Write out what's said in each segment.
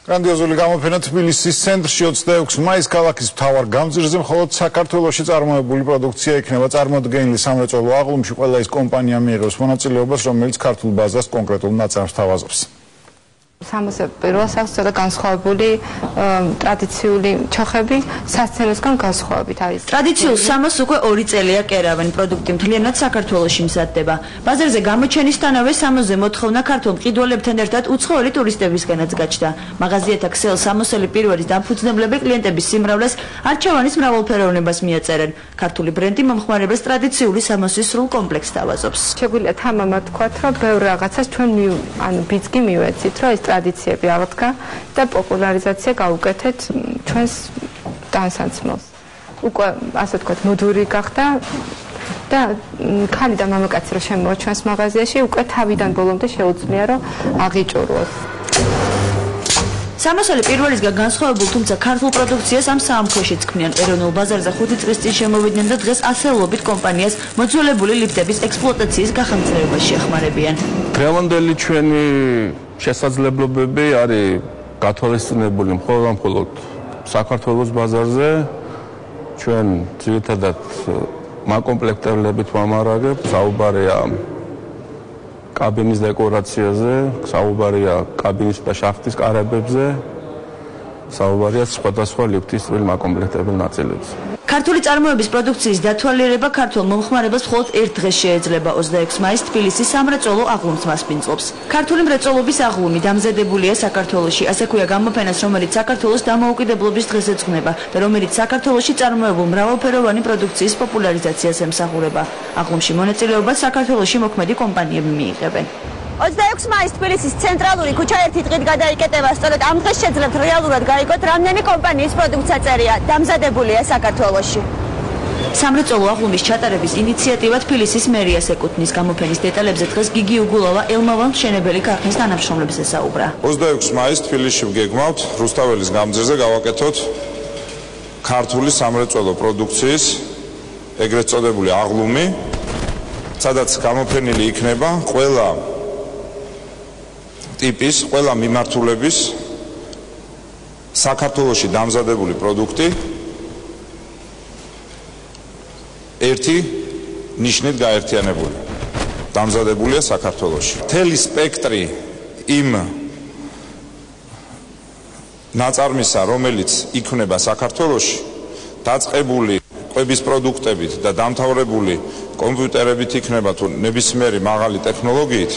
Grandiozuli გამოფენა თბილისის ცენტრში 26 მაისს ქალაქის მთავარ გამზირზე მხოლოდ საქართველოში წარმოებული პროდუქცია იქნება წარმოდგენილი სამრეწველო აღლუმში ყველა ის კომპანია მიიღებს მონაწილეობას, რომელიც ქართულ ბაზას კონკრეტულ ნაწარმს თავაზობს. Სამოსე პირველ სახსრა და განსხვავებული ტრადიციული ჩოხები სასცენოსგან განსხვავებით არის. ტრადიციულ სამოს უკვე 2 წელია კერავენ, პროდუქტი მთლიანად საქართველოში მზადდება. ბაზარზე გამოჩენისთანავე სამოსზე მოთხოვნა ქართულ მყიდველებთან ერთად უცხოელი ტურისტებისგანაც გაჩნდა. მაღაზიათა ქსელ სამოსელი პირველის დამფუძნებლები კლიენტების სიმრავლეს არჩევანის მრავალფეროვნებას მიაწერენ. ქართული ბრენდი მომხმარებელს ტრადიციული სამოსის სრულ კომპლექსს თავაზობს. შეგვიძლია თამამად თქვათ, რომ ბევრ რაღაცას ჩვენ ბიძგი მივეცით, რომ ეს ტრადიციები აღდგა და პოპულარიზაცია გაუკეთეთ ჩვენს ტანსაცმელს. უკვე ასე ვთქვათ, მოდური გახდა და ქალი და მამაკაცი რო შემოვა ჩვენს მაღაზიაში, უკვე თავიდან ბოლომდე შეუძლია რომ აღიჭურვოს. სამოსელი პირველისგან განსხვავებულ, თუმცა ქართულ პროდუქციას ამ საამქროშიც ქმნიან. ეროვნულ ბაზარზე 5 წლის წინ შემოვიდნენ და დღეს ასეულობით კომპანიას მოძველებული ლიფტების ექსპლუატაციის გახანგრძლივებაში ეხმარებიან. დღევანდელი ჩვენი შესაძლებლობები არის გათვალისწინებული მხოლოდ საქართველოს ბაზარზე. ჩვენ ძირითადად მაკომპლექტებლებით ვამარაგებთ, საუბარია კაბინის დეკორაციაზე, საუბარია კაბინის და შახტის კარებებზე, საუბარია სხვადასხვა ლიფტის წვრილ მაკომპლექტებელ ნაწილებზე. ქართული წარმოების პროდუქციის დათვალიერება ქართულ მომხმარებელს მხოლოდ ერთ დღეს შეიძლება. 26 მაისს თბილისის სამრეწველო აღლუმს მასპინძლობს. ქართული მრეწველობის აღლუმი დამზადებულია საქართველოში. ასე ქვია გამოფენას, რომელიც საქართველოს დამოუკიდებლობის დღეს ეძღვნება და რომელიც საქართველოში წარმოებულ მრავალფეროვანი პროდუქციის პოპულარიზაციას ემსახურება. აღლუმში მონაწილეობას საქართველოში მოქმედი კომპანიები მიიღებენ. 26 მაისს თბილისის ცენტრალური ქუჩა ერთი დღით გადაიკეტება. სწორედ ამ დღეს შეძლებთ რეალურად გაიგოთ, რამდენი კომპანიის პროდუქცია წერია დამზადებულია საქართველოში. სამრეწველო აღლუმის ჩატარების ინიციატივა თბილისის მერიას ეკუთვნის. გამოფენის დეტალებზე დღეს გიგი უგულავა ელმავალ მშენებელი ქარხნის თანამშრომლებს ესაუბრა. 26 მაისს თბილისში ვგეგმავთ რუსთაველის გამზირზე გავაკეთოთ ქართული სამრეწველო პროდუქციის ეგრეთ წოდებული აღლუმი, სადაც გამოფენილი იქნება ყველა ტიპის, ყველა მიმართულების საქართველოში დამზადებული პროდუქტი ერთი ნიშნით გაერთიანებული. დამზადებულია საქართველოში. მთელი სპექტრი იმ ნაწარმისა, რომელიც იქნება საქართველოში, დაწყებული კვების პროდუქტებით და დამთავრებული კომპიუტერებით იქნება თუ ნებისმიერი მაღალი ტექნოლოგიით,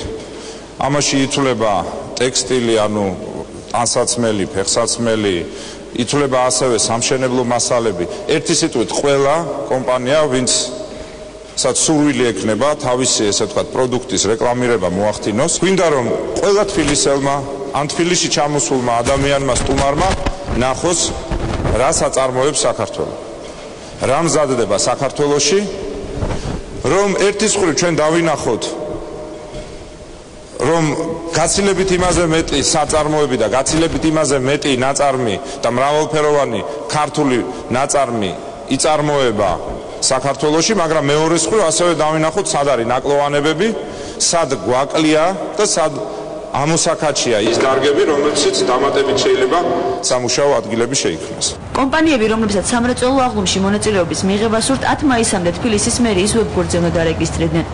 ამაში ითვლება ტექსტილი, ანუ ტანსაცმელი, ფეხსაცმელი, ითვლება ასევე სამშენებლო მასალები. ერთი სიტყვით, ყველა კომპანია, ვინც სურვილი ექნება თავისი, ესე ვთქვათ, პროდუქტის რეკლამირება მოახდინოს, გვინდა რომ ყველა თბილისელმა, ან თბილისში ჩამოსულმა ადამიანმა, სტუმარმა ნახოს, რას აწარმოებს საქართველო. რა მზადდება საქართველოში, რომ ერთის მხრივ ჩვენ დავინახოთ, რომ გაცილებით იმაზე მეტი საწარმოები და გაცილებით იმაზე მეტი ნაწარმი და მრავალფეროვანი ქართული ნაწარმი იწარმოება საქართველოში, მაგრამ მეორეს მხრივ ასევე დავინახოთ, სად არის ნაკლოვანებები, სად გვაკლია და სად ამოსაქაჩია ის დარგები, რომელშიც დამატებით შეიძლება სამუშაო ადგილები შეიქმნას. კომპანიები, რომლებსაც სამრეწველო აღლუმში მონაწილეობის მიღება სურთ, 10 მაისამდე თბილისის მერიის ვებგვერდზე უნდა დარეგისტრირდნენ.